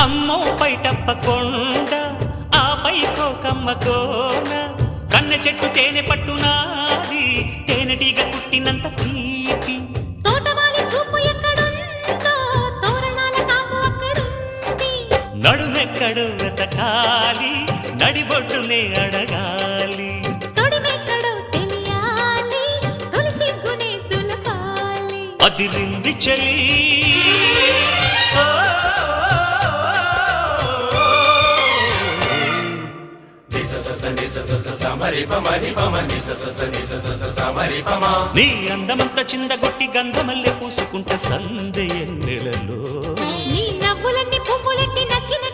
అమ్మో పైటప్ప కొండ ఆపై కోకమ్మ కోన కన్నె చెట్టు తేనె పట్టునాది తేనెటీగ పుట్టినంత తీపి తోటమాలి చూపు ఎక్కడుందో తోరణాల కాపు అక్కడుంది నడుమెక్కడు వెతకాలి నడిబొడ్డునే అడగాలి తొడిమెక్కడో తెలియాలి తొలి సిగ్గునే దులపాలి అదిరింది చలి నీ అందమంత చిందగొట్టి గంధమల్లె పూసుకుంటే సందే నెలలో నీ నవ్వులన్నీ పువ్వులెట్టి నచ్చిన